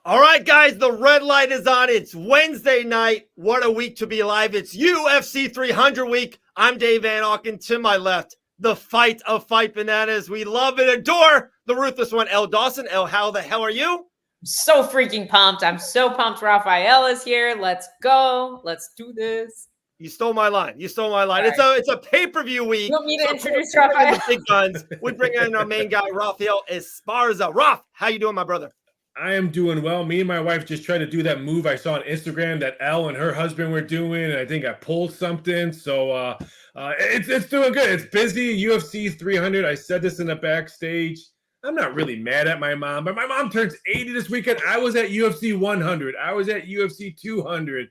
All right, guys, the red light is on. It's Wednesday night. What a week to be alive. It's UFC 300 week. I'm Dave Van Auken. To my left, the fight of fight bananas. We love and adore the ruthless one, Elle Dawson. Elle, how the hell are you? So freaking pumped. I'm so pumped Raphael is here. Let's go. Let's do this. You stole my line. It's a pay-per-view week. You want me to introduce Raphael? The big guns. We bring in our main guy, Rafael Esparza. Raf, how you doing, my brother? I am doing well. Me and my wife just tried to do that move I saw on Instagram that Elle and her husband were doing, and I think I pulled something. So it's doing good. It's busy. UFC 300. I said this in the backstage. I'm not really mad at my mom, but my mom turns 80 this weekend. I was at UFC 100. I was at UFC 200,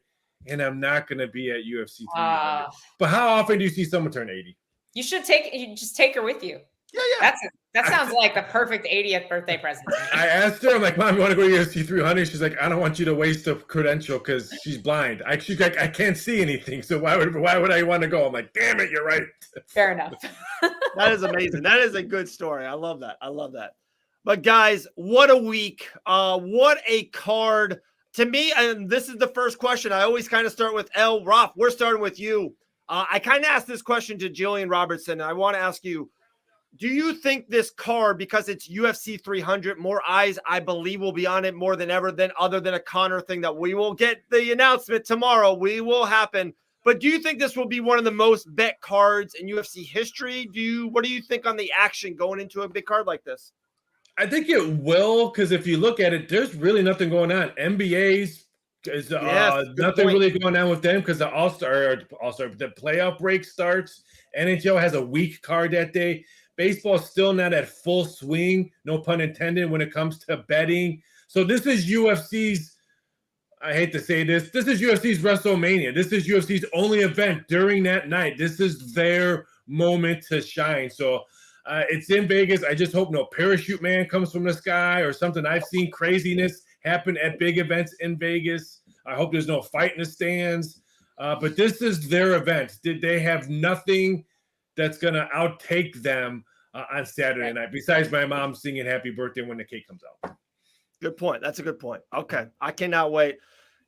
and I'm not going to be at UFC 300. But how often do you see someone turn 80? You just take her with you. Yeah. That sounds like the perfect 80th birthday present. I asked her, I'm like, Mom, you want to go to UFC 300? She's like, I don't want you to waste a credential because she's blind. She's like, I can't see anything, so why would I want to go? I'm like, damn it, you're right. Fair enough. That is amazing. That is a good story. I love that. But guys, what a week. What a card. To me, and this is the first question. I always kind of start with Elle. Roth, we're starting with you. I kind of asked this question to Jillian Robertson, and I want to ask you, do you think this card, because it's UFC 300, more eyes, I believe, will be on it more than ever other than a Conor thing that we will get the announcement tomorrow. We will happen. But do you think this will be one of the most bet cards in UFC history? What do you think on the action going into a big card like this? I think it will, because if you look at it, there's really nothing going on. NBA's is nothing really going on with them because the the playoff break starts. NHL has a weak card that day. Baseball's still not at full swing, no pun intended, when it comes to betting. So this is UFC's, I hate to say this is UFC's WrestleMania. This is UFC's only event during that night. This is their moment to shine. So it's in Vegas. I just hope no parachute man comes from the sky or something. I've seen craziness happen at big events in Vegas. I hope there's no fight in the stands. But this is their event. They have nothing that's going to outtake them on Saturday night, besides my mom singing happy birthday when the cake comes out. Good point. That's a good point. Okay. I cannot wait.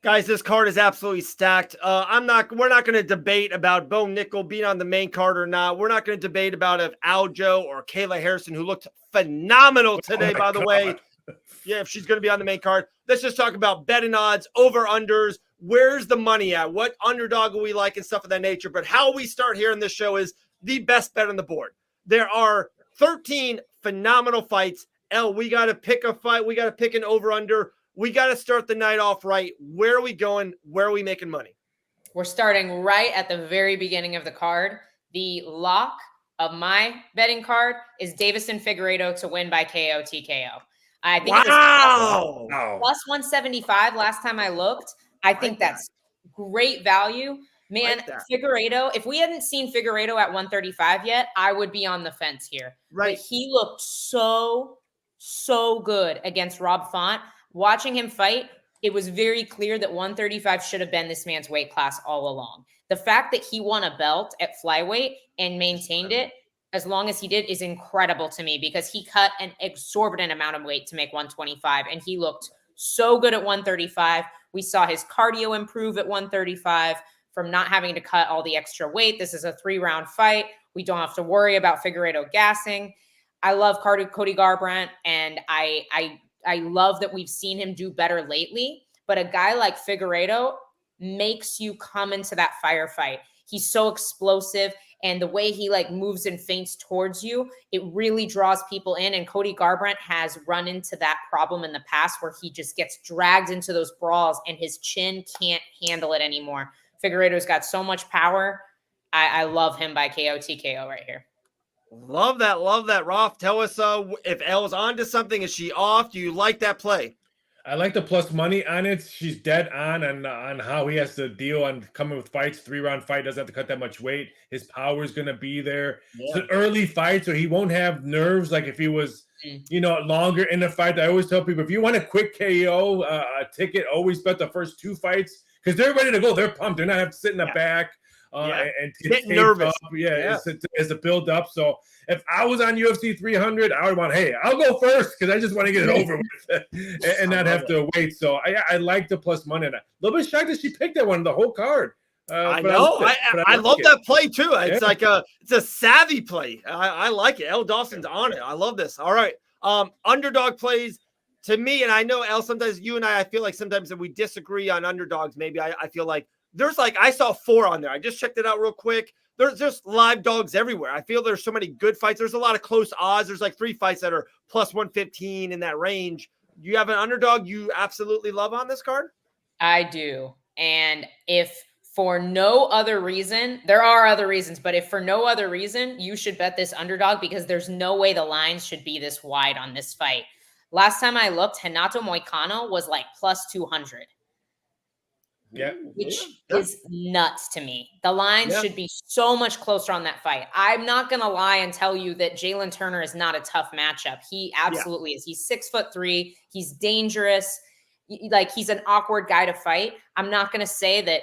Guys, this card is absolutely stacked. We're not going to debate about Bo Nickel being on the main card or not. We're not going to debate about if Aljo or Kayla Harrison, who looked phenomenal today, by the way. Yeah, if she's going to be on the main card. Let's just talk about betting odds, over-unders. Where's the money at? What underdog are we like and stuff of that nature? But how we start here in this show is the best bet on the board. There are 13 phenomenal fights. Elle, we got to pick a fight. We got to pick an over-under. We got to start the night off right. Where are we going? Where are we making money? We're starting right at the very beginning of the card. The lock of my betting card is Davison Figueiredo to win by KO TKO. I think it was plus 175 last time I looked. I think that's great value. Man, Figueiredo, if we hadn't seen Figueiredo at 135 yet, I would be on the fence here. Right. But he looked so good against Rob Font. Watching him fight, it was very clear that 135 should have been this man's weight class all along. The fact that he won a belt at flyweight and maintained it as long as he did is incredible to me because he cut an exorbitant amount of weight to make 125, and he looked so good at 135. We saw his cardio improve at 135. From not having to cut all the extra weight. This is a 3-round fight. We don't have to worry about Figueiredo gassing. I love Cody Garbrandt, and I love that we've seen him do better lately. But a guy like Figueiredo makes you come into that firefight. He's so explosive, and the way he moves and feints towards you, it really draws people in. And Cody Garbrandt has run into that problem in the past where he just gets dragged into those brawls, and his chin can't handle it anymore. Figueiredo's got so much power. I love him by KO TKO right here. Love that. Roth, tell us if Elle's onto something. Is she off? Do you like that play? I like the plus money on it. She's dead on how he has to deal on coming with fights. 3-round fight, doesn't have to cut that much weight. His power is going to be there. Yeah. It's an early fight, so he won't have nerves like if he was, longer in the fight. I always tell people, if you want a quick KO ticket, always bet the first 2 fights because they're ready to go. They're pumped. They're not have to sit in the back. and get getting taped nervous. up. As a build up. So if I was on UFC 300, I would want, hey, I'll go first because I just want to get it over with and not have to wait. So I like the plus money. And a little bit shocked that she picked that one the whole card. I know. I love that play too. It's like it's a savvy play. I like it. Elle Dawson's on it. I love this. All right. Underdog plays to me, and I know Elle, sometimes you and I feel like sometimes if we disagree on underdogs, maybe I feel like there's like I saw 4 on there. I just checked it out real quick. There's just live dogs everywhere. I feel there's so many good fights. There's a lot of close odds. There's like 3 fights that are plus 115 in that range. Do you have an underdog you absolutely love on this card? I do. And if for no other reason, there are other reasons, but if for no other reason, you should bet this underdog because there's no way the lines should be this wide on this fight. Last time I looked, Renato Moicano was like plus 200. Yeah. Which is nuts to me. The line should be so much closer on that fight. I'm not going to lie and tell you that Jalen Turner is not a tough matchup. He absolutely is. He's 6'3". He's dangerous. Like he's an awkward guy to fight. I'm not going to say that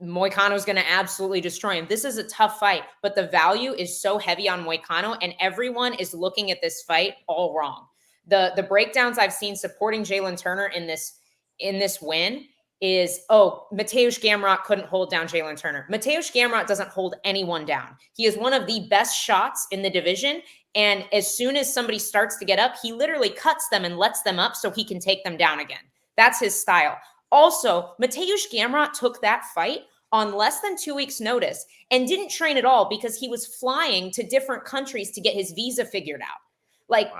Moicano is going to absolutely destroy him. This is a tough fight, but the value is so heavy on Moicano and everyone is looking at this fight all wrong. The breakdowns I've seen supporting Jalen Turner in this win is, Mateusz Gamrot couldn't hold down Jalen Turner. Mateusz Gamrot doesn't hold anyone down. He is one of the best shots in the division. And as soon as somebody starts to get up, he literally cuts them and lets them up so he can take them down again. That's his style. Also, Mateusz Gamrot took that fight on less than 2 weeks' notice and didn't train at all because he was flying to different countries to get his visa figured out.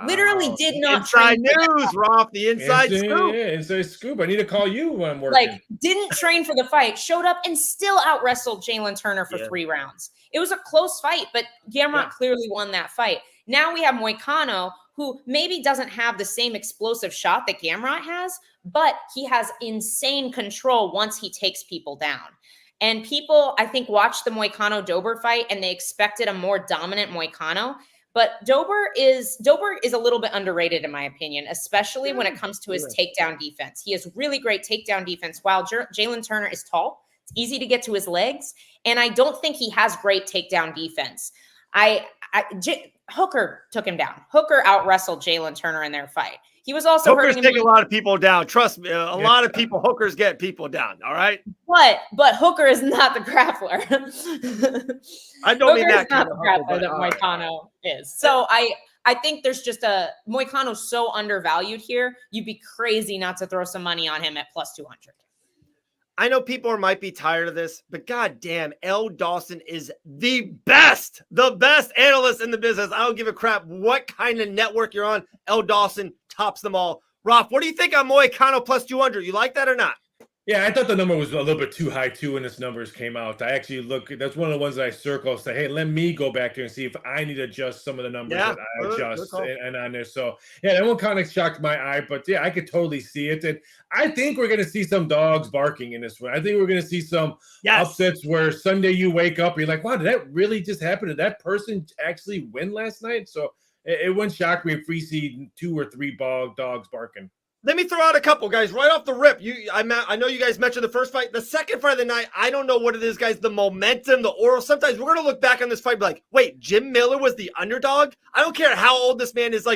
Literally did not inside news, Roth. The inside scoop. Yeah, inside scoop. I need to call you when I'm working. Didn't train for the fight, showed up and still out wrestled Jalen Turner for 3 rounds. It was a close fight, but Gamrot clearly won that fight. Now we have Moicano, who maybe doesn't have the same explosive shot that Gamrot has, but he has insane control once he takes people down. And people, I think, watched the Moicano-Dober fight and they expected a more dominant Moicano. But Dober is a little bit underrated, in my opinion, especially when it comes to his takedown defense. He has really great takedown defense. While Jalen Turner is tall, it's easy to get to his legs, and I don't think he has great takedown defense. Hooker took him down. Hooker out-wrestled Jalen Turner in their fight. He was also Hooker's taking a lot of people down. Trust me, a lot of people. Hookers get people down. All right, but Hooker is not the grappler. I don't mean that kind of grappler that Moicano is. So I think there's just Moicano's so undervalued here. You'd be crazy not to throw some money on him at plus 200. I know people might be tired of this, but goddamn, Elle Dawson is the best analyst in the business. I don't give a crap what kind of network you're on. Elle Dawson tops them all. Roth, what do you think on Moicano plus 200? You like that or not? Yeah, I thought the number was a little bit too high too when this numbers came out. I actually that's one of the ones that I circle. Say, hey, let me go back there and see if I need to adjust some of the numbers that I adjust and on there. So yeah, that one kind of shocked my eye, but yeah, I could totally see it. And I think we're going to see some dogs barking in this one. I think we're going to see some upsets where Sunday you wake up and you're like, wow, did that really just happen? Did that person actually win last night? So it wouldn't shock me if we see 2 or 3 dogs barking. Let me throw out a couple, guys, right off the rip. I know you guys mentioned the first fight. The second fight of the night, I don't know what it is, guys. The momentum, the oral. Sometimes we're going to look back on this fight and be like, wait, Jim Miller was the underdog? I don't care how old this man is.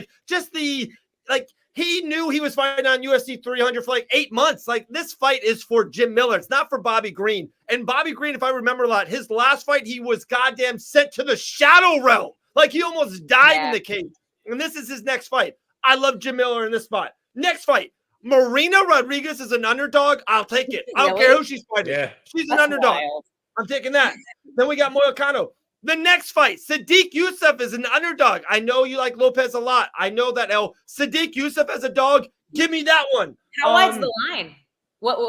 He knew he was fighting on UFC 300 for 8 months. This fight is for Jim Miller. It's not for Bobby Green. And Bobby Green, if I remember a lot, his last fight, he was goddamn sent to the shadow realm. He almost died in the cage. And this is his next fight. I love Jim Miller in this spot. Next fight, Marina Rodriguez is an underdog. I'll take it. I don't care who she's fighting. Yeah. She's an underdog. Wild. I'm taking that. Then we got Moicano. The next fight, Sadiq Youssef is an underdog. I know you like Lopez a lot. I know that, Sadiq Youssef as a dog, give me that one. How wide's the line?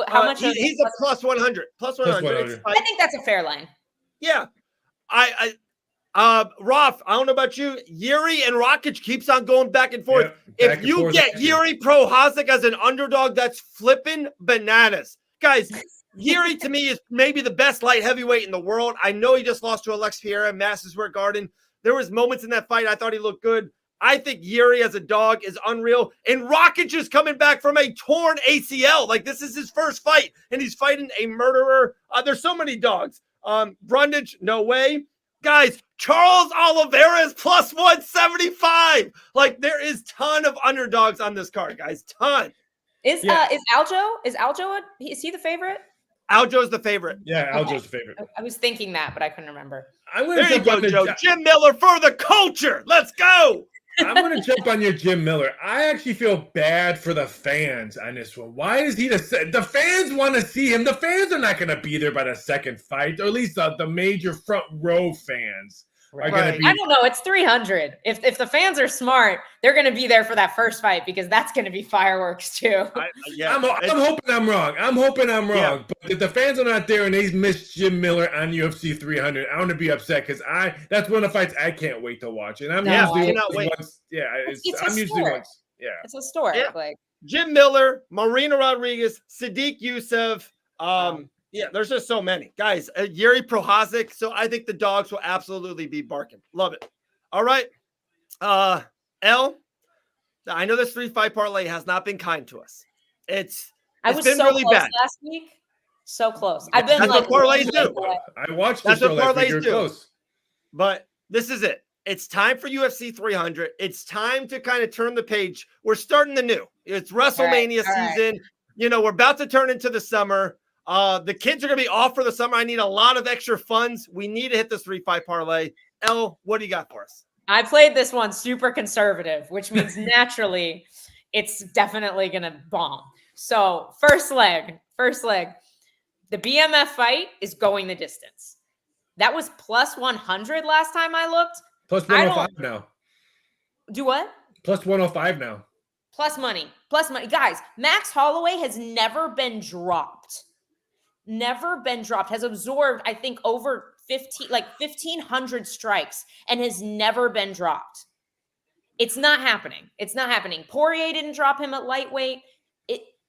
How much? He's a plus 100. Plus 100. I think that's a fair line. Yeah. Roth, I don't know about you. Yuri and Rakic keeps on going back and forth. If you get Yuri Prochazka as an underdog, that's flipping bananas. Guys, Yuri to me is maybe the best light heavyweight in the world. I know he just lost to Alex Pereira in Madison Square Garden. There was moments in that fight I thought he looked good. I think Yuri as a dog is unreal. And Rakic is coming back from a torn ACL. This is his first fight, and he's fighting a murderer. There's so many dogs. Brundage, no way. Guys, Charles Oliveira is plus 175. Like, there is ton of underdogs on this card, guys. Ton. Is Aljo? Is he the favorite? Aljo's the favorite. Yeah, Aljo's the favorite. I was thinking that, but I couldn't remember. There you go, Joe. Jim Miller for the culture. Let's go. I'm going to jump on your Jim Miller. I actually feel bad for the fans on this one. Why is he the fans want to see him? The fans are not going to be there by the second fight, or at least the major front row fans are going to be. I don't know. It's 300. If the fans are smart, they're going to be there for that first fight because that's going to be fireworks too. I'm hoping I'm wrong. Yeah. But if the fans are not there and they miss Jim Miller on UFC 300, I'm going to be upset because that's one of the fights I can't wait to watch. And I'm usually once. Yeah, I'm usually once. Yeah, it's historic. Yeah. Like Jim Miller, Marina Rodriguez, Sadiq Youssef. Yeah, there's just so many guys. Yuri Prohazic. So I think the dogs will absolutely be barking. Love it. All right. L. I know this 3-fight parlay has not been kind to us. It's been so really close bad last week. So close. I've been that's like what parlays do. I watched that's this what parlays do. Close. But this is it. It's time for UFC 300. It's time to kind of turn the page. We're starting the new. It's WrestleMania season. Right. You know, we're about to turn into the summer. The kids are going to be off for the summer. I need a lot of extra funds. We need to hit this 3-fight parlay. L, what do you got for us? I played this one super conservative, which means naturally it's definitely going to bomb. So first leg, the BMF fight is going the distance. That was plus 100 last time I looked. Plus 105 now. Do what? Plus 105 now. Plus money. Guys, Max Holloway has never been dropped. Has absorbed, I think, over 1,500 strikes and has never been dropped. It's not happening. Poirier didn't drop him at lightweight.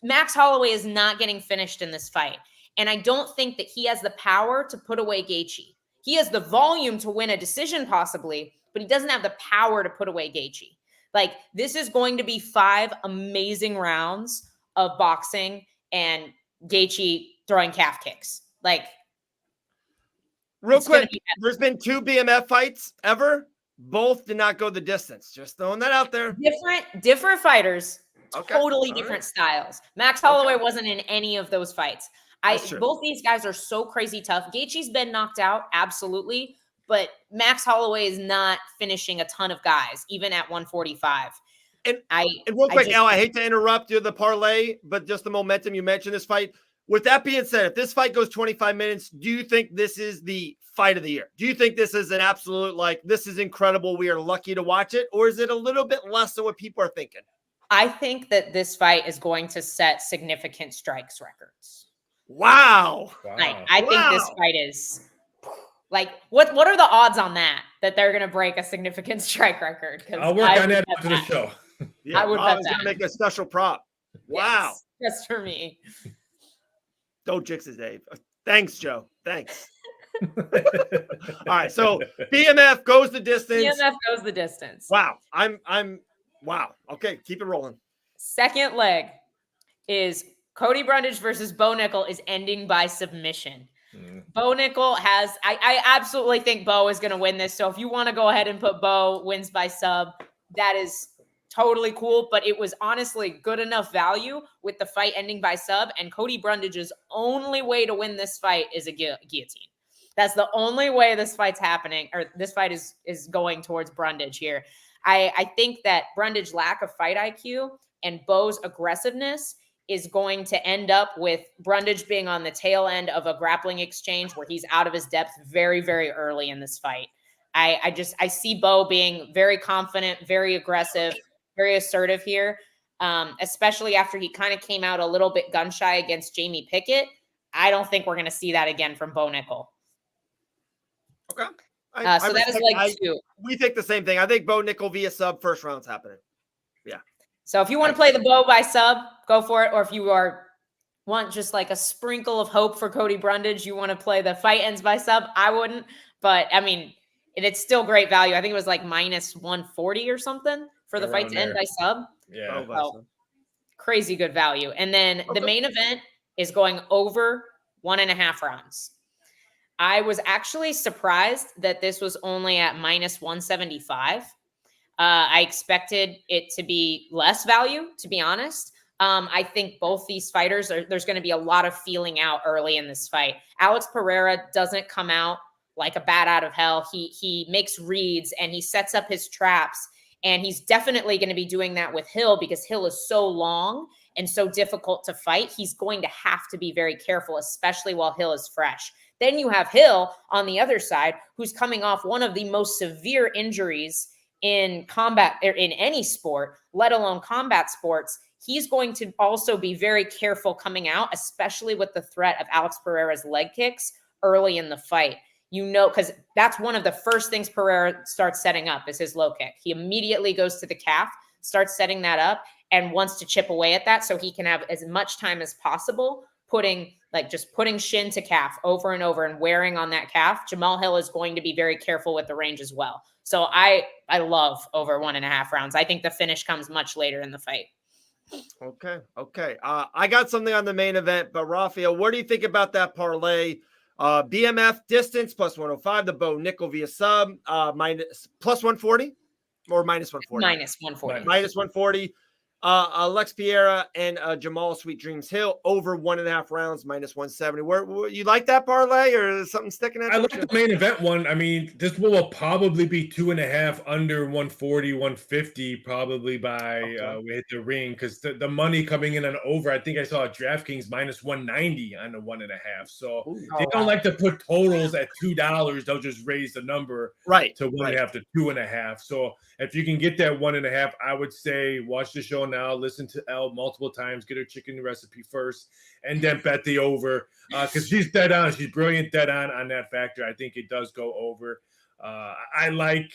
Max Holloway is not getting finished in this fight. And I don't think that he has the power to put away Gaethje. He has the volume to win a decision possibly, but he doesn't have the power to put away Gaethje. Like, this is going to be 5 amazing rounds of boxing and Gaethje throwing calf kicks. Like, real quick, there's been 2 BMF fights ever. Both did not go the distance. Just throwing that out there. Different fighters, totally different styles. Max Holloway wasn't in any of those fights. Both these guys are so crazy tough. Gaethje's been knocked out, absolutely, but Max Holloway is not finishing a ton of guys, even at 145. And real quick, Al, I hate to interrupt you, the parlay, but just the momentum you mentioned this fight. With that being said, if this fight goes 25 minutes, do you think this is the fight of the year? Do you think this is an absolute, this is incredible, we are lucky to watch it? Or is it a little bit less than what people are thinking? I think that this fight is going to set significant strikes records. Wow. I think this fight is what are the odds on that they're going to break a significant strike record? I'll work on that after the show. Yeah, I would bet that. Make a special prop. Wow. Yes, just for me. Don't jinx it, Dave. Thanks, Joe. Thanks. All right. So BMF goes the distance. Wow. Wow. Okay. Keep it rolling. Second leg is Cody Brundage versus Bo Nickel is ending by submission. Bo Nickel I absolutely think Bo is going to win this. So if you want to go ahead and put Bo wins by sub, that is totally cool. But it was honestly good enough value with the fight ending by sub. And Cody Brundage's only way to win this fight is a guillotine. That's the only way this fight's happening, or this fight is going towards Brundage here. I think that Brundage's lack of fight IQ and Bo's aggressiveness is going to end up with Brundage being on the tail end of a grappling exchange where he's out of his depth very, very early in this fight. I see Bo being very confident, very aggressive, very assertive here, especially after he kind of came out a little bit gun shy against Jamie Pickett. I don't think we're going to see that again from Bo Nickel. Okay. So that is leg 2. We think the same thing. I think Bo Nickel via sub first round's happening. Yeah. So if you want to play the Bo by sub, go for it. Or if you want just like a sprinkle of hope for Cody Brundage, you want to play the fight ends by sub, I wouldn't. But I mean, it's still great value. I think it was like minus 140 or something for the fight to end by sub. Yeah. Crazy good value. And then the main event is going over 1.5 rounds. I was actually surprised that this was only at minus 175. I expected it to be less value, to be honest. I think both these fighters there's going to be a lot of feeling out early in this fight. Alex Pereira doesn't come out like a bat out of hell. He makes reads and he sets up his traps, and he's definitely going to be doing that with Hill because Hill is so long and so difficult to fight. He's going to have to be very careful, especially while Hill is fresh. Then you have Hill on the other side, who's coming off one of the most severe injuries in combat or in any sport, let alone combat sports. He's going to also be very careful coming out, especially with the threat of Alex Pereira's leg kicks early in the fight. You know, because that's one of the first things Pereira starts setting up is his low kick. He immediately goes to the calf, starts setting that up, and wants to chip away at that so he can have as much time as possible putting shin to calf over and over and wearing on that calf. Jamal Hill is going to be very careful with the range as well. So I love over 1.5 rounds. I think the finish comes much later in the fight. Okay. I got something on the main event, but Rafael, what do you think about that parlay? BMF distance plus 105, the Bo Nickel via sub, minus plus 140 or minus 140? Minus 140. Minus 140. Alex Pereira and Jamal Sweet Dreams Hill over 1.5 rounds, minus 170. Where you like that parlay, or is something sticking out? I like the main event one. I mean, this will probably be 2.5 under 140, 150, probably by we hit the ring, because the money coming in on over. I think I saw a DraftKings minus 190 on the 1.5. So they don't like to put totals at $2. They'll just raise the number to 1.5 to 2.5. So if you can get that 1.5, I would say watch the show now, listen to Elle multiple times, get her chicken recipe first, and then bet the over, because she's dead on. She's brilliant, dead on that factor. I think it does go over. I like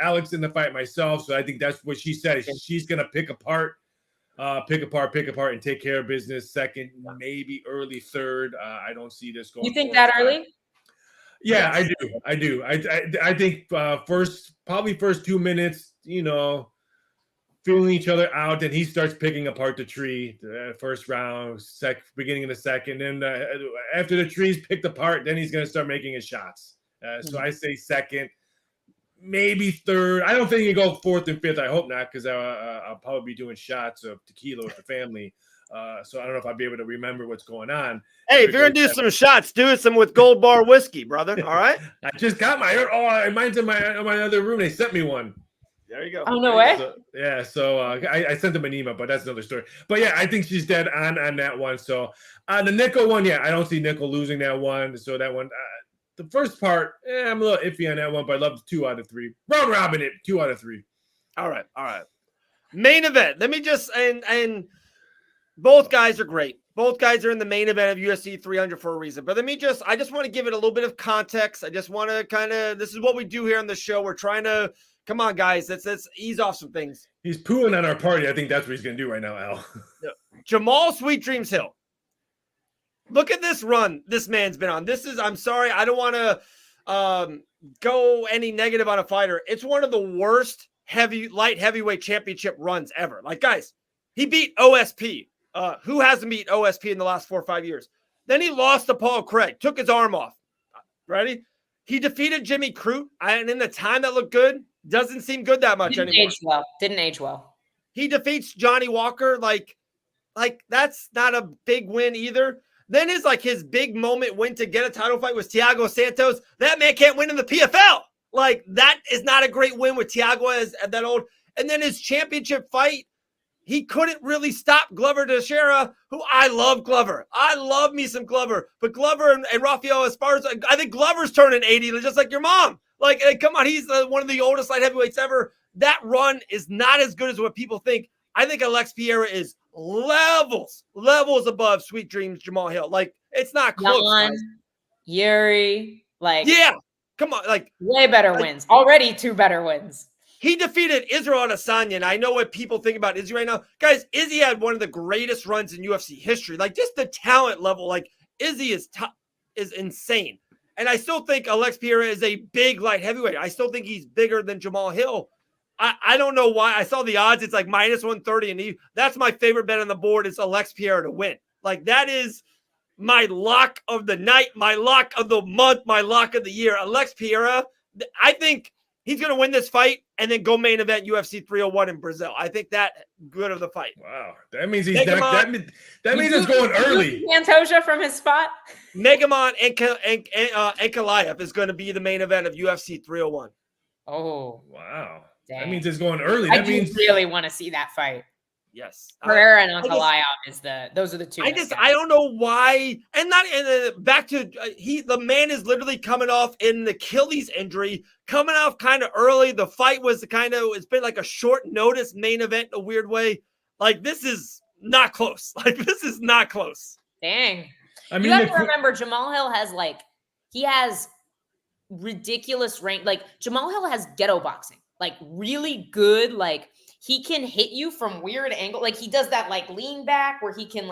Alex in the fight myself, so I think that's what she said. She's going to pick apart, and take care of business second, maybe early third. I don't see this going. You think that early? Yeah, yes. I do. I think first 2 minutes, feeling each other out, then he starts picking apart the tree. The first round, beginning of the second, and after the tree's picked apart, then he's going to start making his shots. So I say second, maybe third. I don't think you go fourth and fifth. I hope not, because I'll probably be doing shots of tequila with the family. So I don't know if I'll be able to remember what's going on. Hey, if you're gonna do some shots, do some with Gold Bar whiskey, brother. All right. I just got mine's in my other room. They sent me one. There you go. Oh, no way. So I sent them an email, but that's another story. But yeah, I think she's dead on that one. So the Nickel one, I don't see Nickel losing that one. So that one, the first part, I'm a little iffy on that one, but I love 2 out of 3. Round robin it, 2 out of 3. All right. Main event. Let me just and both guys are great. Both guys are in the main event of UFC 300 for a reason. But I just want to give it a little bit of context. I just want to this is what we do here on the show. We're trying to, come on, guys, let's ease off some things. He's pooing on our party. I think that's what he's going to do right now, Al. Jamal Sweet Dreams Hill. Look at this run this man's been on. I'm sorry, I don't want to go any negative on a fighter. It's one of the worst light heavyweight championship runs ever. Like, guys, he beat OSP. Who hasn't beat OSP in the last 4 or 5 years? Then he lost to Paul Craig, took his arm off. Ready? He defeated Jimmy Crute, and in the time that looked good, doesn't seem good that much anymore. Didn't age well. He defeats Johnny Walker. Like that's not a big win either. Then his big moment win to get a title fight was Thiago Santos. That man can't win in the PFL. Like, that is not a great win with Thiago as that old. And then his championship fight, he couldn't really stop Glover Teixeira, who I love Glover. I love me some Glover. But Glover and Rafael, as far as I think Glover's turning 80, just like your mom. Like, come on, he's one of the oldest light heavyweights ever. That run is not as good as what people think. I think Alex Pereira is levels above Sweet Dreams Jamal Hill. Like, it's not close. Yuri, yeah, come on, way better wins. Already 2 better wins. He defeated Israel Adesanya, and I know what people think about Izzy right now. Guys, Izzy had one of the greatest runs in UFC history. Like, just the talent level, Izzy is insane. And I still think Alex Pereira is a big light heavyweight. I still think he's bigger than Jamal Hill. I don't know why. I saw the odds. It's like minus 130, and that's my favorite bet on the board is Alex Pereira to win. Like, that is my lock of the night, my lock of the month, my lock of the year, Alex Pereira. I think he's going to win this fight and then go main event UFC 301 in Brazil. I think that good of the fight. Wow. That means he's not, that means it's going early. Pantoja from his spot. Megamon and Ankalaev is going to be the main event of UFC 301. Oh. Wow. Dang. That means it's going early. I That means really want to see that fight. Yes. Pereira and Ankalaev those are the two. I don't know why. And back to the man is literally coming off an Achilles injury, coming off kind of early. The fight was it's been like a short notice main event in a weird way. Like, this is not close. Like, this is not close. Dang. I mean, you have to remember Jamal Hill has ridiculous rank. Like, Jamal Hill has ghetto boxing, like really good, like he can hit you from weird angle. Like, he does that like lean back where he can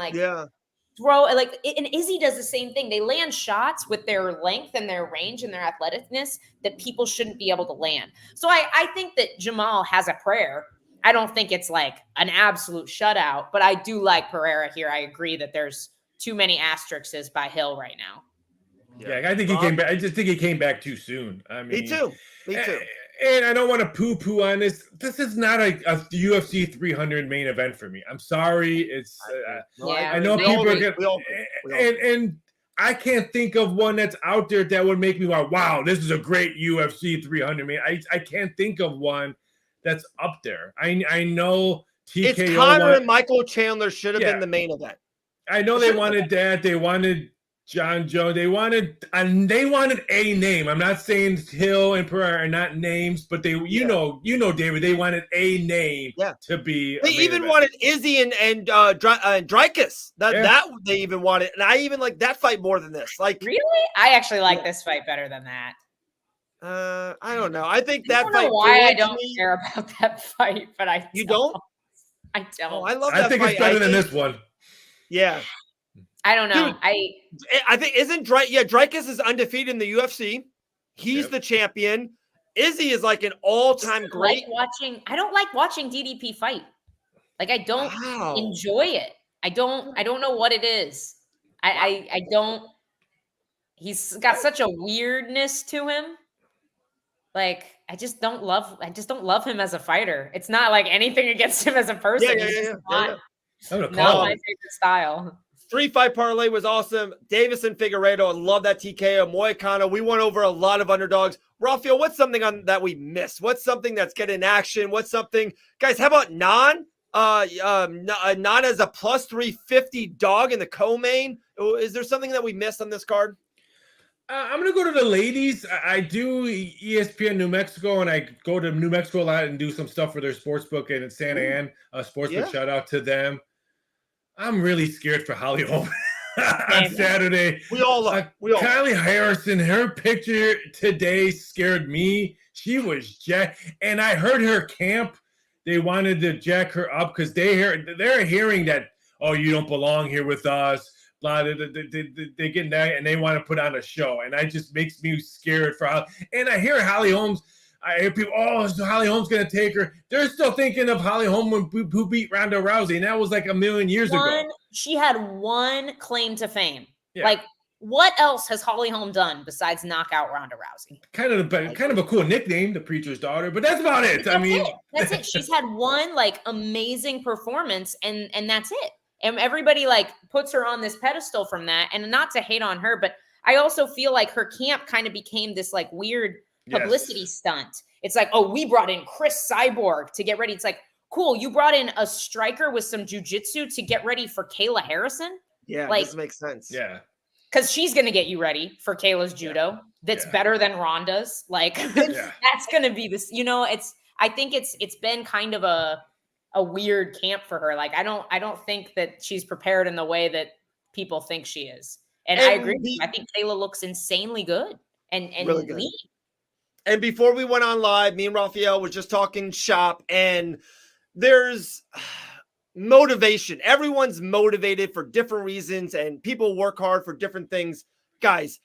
throw like, and Izzy does the same thing. They land shots with their length and their range and their athleticness that people shouldn't be able to land. So I think that Jamal has a prayer. I don't think it's like an absolute shutout, but I do like Pereira here. I agree that there's too many asterisks by Hill right now. Yeah, I think he came back. I just think he came back too soon. I mean, Me too. And I don't want to poo-poo on this. This is not a UFC 300 main event for me. I'm sorry. It's I know people are getting, and I can't think of one that's out there that would make me like, wow, this is a great UFC 300 main. I can't think of one that's up there. I know TKO. It's Conor and Michael Chandler should have been the main event. I know they wanted that. They wanted John Jones. They wanted a name. I'm not saying Hill and Pereira are not names, but you know, David, they wanted a name to be. They even wanted Izzy and Dricus. That they even wanted, and I even like that fight more than this. Like, really, I actually like this fight better than that. I don't know. I think that I don't fight. know why I don't care about that fight, but you don't. I don't. Oh, I love that fight. I think it's better than this one. Yeah. I don't know. Dude, I think Dricus is undefeated in the UFC. He's the champion. Izzy is like an all-time great. I don't like watching DDP fight. Like, I don't enjoy it. I don't know what it is. I don't. He's got such a weirdness to him. Like, I just don't love him as a fighter. It's not like anything against him as a person. Not my favorite style. 3-fight parlay was awesome. Davison Figueiredo, I love that TKO. Moicano, we went over a lot of underdogs. Rafael, what's something that we missed? What's something that's getting action? What's something, guys? How about Nan? Nan as a plus 350 dog in the co-main. Is there something that we missed on this card? I'm going to go to the ladies. I do ESPN New Mexico, and I go to New Mexico a lot and do some stuff for their sportsbook and in Santa Ana. Sportsbook, shout out to them. I'm really scared for Holly Holm on Saturday. We all are. Kylie Harrison, her picture today scared me. She was jacked. And I heard her camp, they wanted to jack her up because they're hearing that, oh, you don't belong here with us. Blah, they get that, and they want to put on a show. And that just makes me scared for Holly. And I hear Holly Holmes. I hear people, so Holly Holm's going to take her. They're still thinking of Holly Holm who beat Ronda Rousey, and that was like a million years ago. She had one claim to fame. Yeah. Like, what else has Holly Holm done besides knock out Ronda Rousey? Kind of a cool nickname, the preacher's daughter, but that's about it. That's it. She's had one like amazing performance, and that's it. And everybody like puts her on this pedestal from that. And not to hate on her, but I also feel like her camp kind of became this like weird publicity stunt. It's like, oh, we brought in Chris Cyborg to get ready. It's like, cool, you brought in a striker with some jujitsu to get ready for Kayla Harrison. Yeah, like, this makes sense. Yeah, because she's gonna get you ready for Kayla's judo. That's better than Ronda's. Like, that's gonna be this. I think it's been kind of a weird camp for her. Like, I don't think that she's prepared in the way that people think she is. And I agree. I think Kayla looks insanely good and really good. Lean. And before we went on live, me and Rafael was just talking shop, and there's motivation. Everyone's motivated for different reasons, and people work hard for different things. Guys,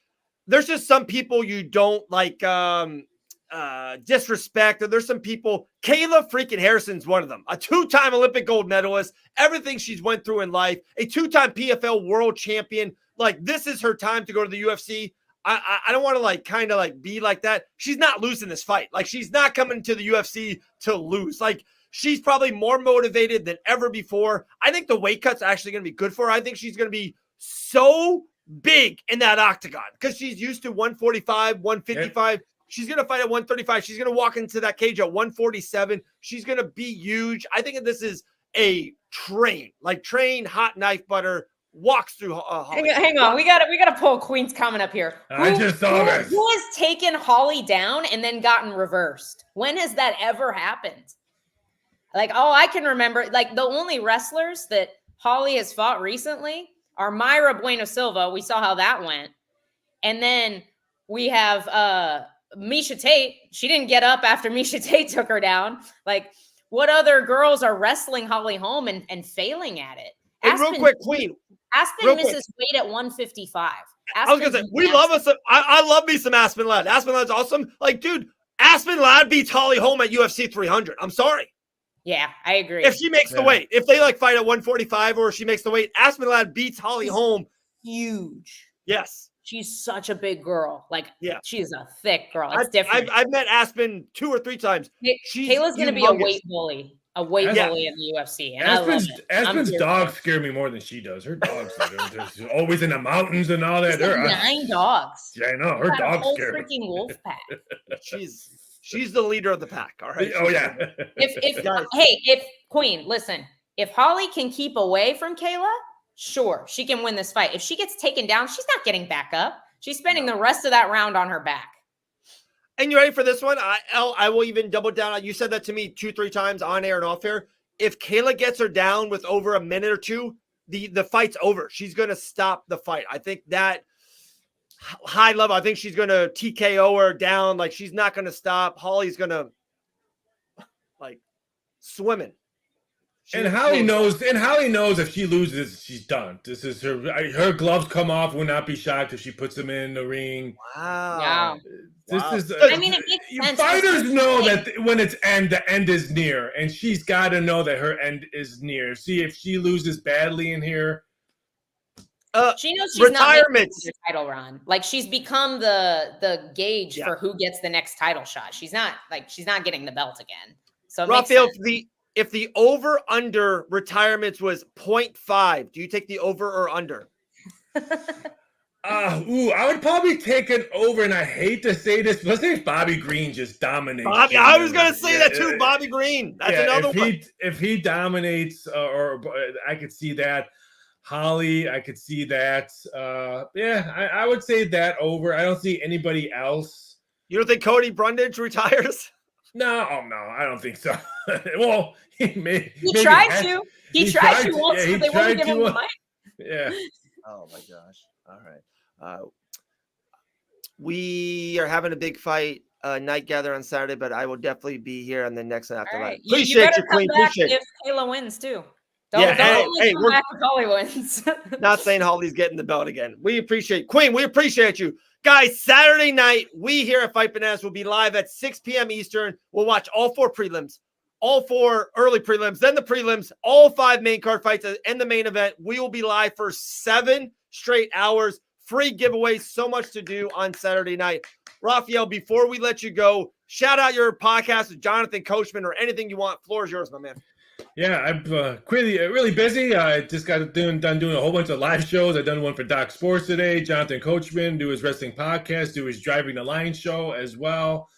there's just some people you don't like disrespect, or there's some people. Kayla freaking Harrison's one of them. A 2-time Olympic gold medalist, everything she's went through in life, a 2-time PFL world champion, like this is her time to go to the UFC. I don't want to like kind of like be like that. She's not losing this fight. Like she's not coming to the UFC to lose. Like she's probably more motivated than ever before. I think the weight cut's actually going to be good for her. I think she's going to be so big in that octagon because she's used to 145, 155. She's going to fight at 135. She's going to walk into that cage at 147. She's going to be huge. I think this is a train hot knife butter walks through. Hang on. We gotta pull Queen's comment up here. I just saw this. Who has taken Holly down and then gotten reversed? When has that ever happened? Like, I can remember, like the only wrestlers that Holly has fought recently are Mayra Bueno Silva. We saw how that went. And then we have Miesha Tate. She didn't get up after Miesha Tate took her down. Like, what other girls are wrestling Holly holm and failing at it? And real quick, Queen. Aspen misses weight at 155. I was gonna say we love us. I love me some Aspen Ladd. Aspen Ladd's awesome. Like, dude, Aspen Ladd beats Holly Holm at UFC 300. I'm sorry. Yeah, I agree. If she makes the weight, if they like fight at 145 or she makes the weight, Aspen Ladd beats Holly Holm. Huge. Yes. She's such a big girl. Like, yeah, she's a thick girl. It's different. I've met Aspen 2 or 3 times. Kayla's going to be a weight bully. A weight bully in the UFC. And Aspen's dogs scare me more than she does. Her dogs are always in the mountains and all that. She's 9 dogs. Yeah, I know. Her dogs scare me. Freaking wolf pack. She's the leader of the pack. All right. Oh yeah. If Queen, listen, if Holly can keep away from Kayla, sure, she can win this fight. If she gets taken down, she's not getting back up. She's spending the rest of that round on her back. And you ready for this one? I will even double down. You said that to me 2-3 times on air and off air. If Kayla gets her down with over a minute or two, the fight's over. She's going to stop the fight. I think that high level, I think she's going to TKO her down. Like, she's not going to stop. Holly's going to, like, swimming. And Holly knows if she loses, she's done. This is her gloves come off. Will not be shocked if she puts them in the ring. Wow. This is. I mean, it makes sense. Fighters know that when the end is near, and she's got to know that her end is near. See, if she loses badly in here, she knows she's not making the title run. Like, she's become the gauge for who gets the next title shot. She's not getting the belt again. So Rafael, if the over under retirements was 0.5, do you take the over or under? I would probably take an over, and I hate to say this, but let's say if Bobby Green just dominates. I was going to say that too, Bobby Green. That's another one. If he dominates, or I could see that. Holly, I could see that. I would say that over. I don't see anybody else. You don't think Cody Brundage retires? No, I don't think so. Well, he tried to. He tried to once, but they wouldn't give him the mic. Yeah. Oh my gosh. All right. We are having a big fight night gather on Saturday, but I will definitely be here on the next one after that. Appreciate you, Queen. Appreciate it. If Kayla wins too. Don't come back if Holly wins. Not saying Holly's getting the belt again. We appreciate Queen. We appreciate you. Guys, Saturday night, we here at Fight Bananas will be live at 6 p.m. Eastern. We'll watch all 4 prelims, all 4 early prelims, then the prelims, all 5 main card fights, and the main event. We will be live for 7 straight hours. Free giveaways, so much to do on Saturday night. Rafael, before we let you go, shout out your podcast with Jonathan Coachman or anything you want. Floor is yours, my man. Yeah, I'm really busy. I just got done doing a whole bunch of live shows. I've done one for Doc Sports today. Jonathan Coachman, do his wrestling podcast, do his Driving the Line show as well.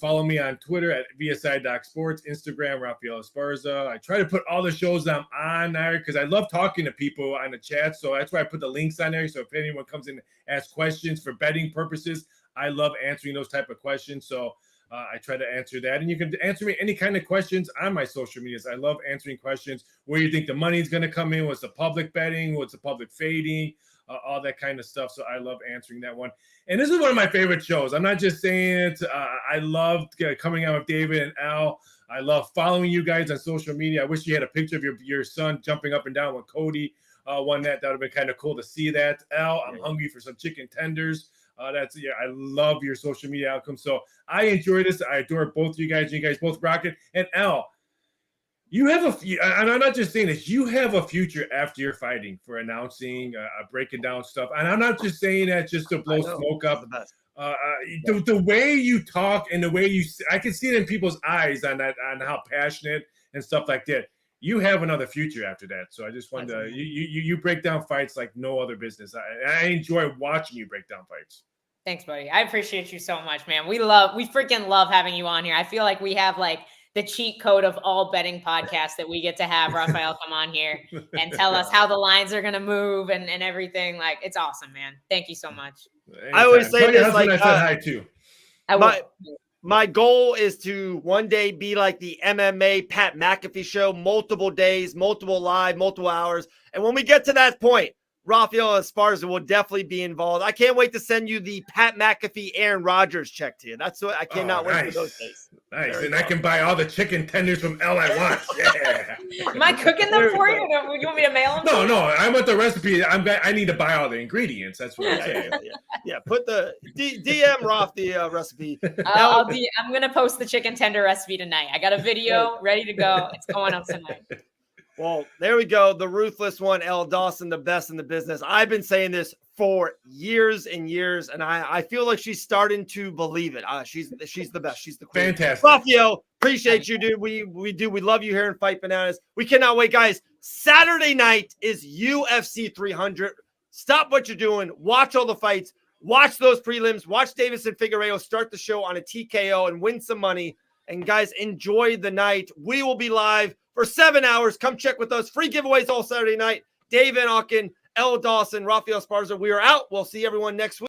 Follow me on Twitter at VSI Doc Sports, Instagram, Rafael Esparza. I try to put all the shows that I'm on there because I love talking to people on the chat. So that's why I put the links on there. So if anyone comes in and asks questions for betting purposes, I love answering those type of questions. So I try to answer that. And you can answer me any kind of questions on my social medias. I love answering questions. Where you think the money's going to come in? What's the public betting? What's the public fading? All that kind of stuff. So I love answering that one. And this is one of my favorite shows. I'm not just saying it. I love coming out with David and Al. I love following you guys on social media. I wish you had a picture of your son jumping up and down when Cody won that. That would have been kind of cool to see that. Al, I'm hungry for some chicken tenders. I love your social media outcomes. So I enjoy this. I adore both of you guys. You guys both rock it. And Al, You have and I'm not just saying this, you have a future after you're fighting for announcing, breaking down stuff. And I'm not just saying that just to blow smoke up. The way you talk and the way I can see it in people's eyes on how passionate and stuff like that. You have another future after that. So I just wanted to, you break down fights like no other business. I enjoy watching you break down fights. Thanks, buddy. I appreciate you so much, man. We freaking love having you on here. I feel like we have like the cheat code of all betting podcasts that we get to have Rafael come on here and tell us how the lines are going to move and everything. Like, it's awesome, man. Thank you so much. Anytime. I always say this, like, I said hi too. My goal is to one day be like the MMA Pat McAfee show, multiple days, multiple live, multiple hours. And when we get to that point, Rafael Esparza will definitely be involved. I can't wait to send you the Pat McAfee Aaron Rodgers check to you. That's what I cannot wait for those days. Nice. And I can buy all the chicken tenders from L at once. Yeah. Am I cooking them for you? You want me to mail them? No. I want the recipe. I need to buy all the ingredients. That's what I'm saying. Yeah. Put the DM Roth the recipe. I'm going to post the chicken tender recipe tonight. I got a video ready to go. It's going up tonight. Well, there we go. The ruthless one, Elle Dawson, the best in the business. I've been saying this for years and years, and I feel like she's starting to believe it. She's the best. She's the queen. Fantastic. Rafael, appreciate you, dude. We love you here in Fight Bananas. We cannot wait, guys. Saturday night is UFC 300. Stop what you're doing. Watch all the fights. Watch those prelims. Watch Davis and Figueiredo start the show on a TKO and win some money. And guys, enjoy the night. We will be live for 7 hours. Come check with us. Free giveaways all Saturday night. Dave Van Auken, Elle Dawson, Rafael Esparza. We are out. We'll see everyone next week.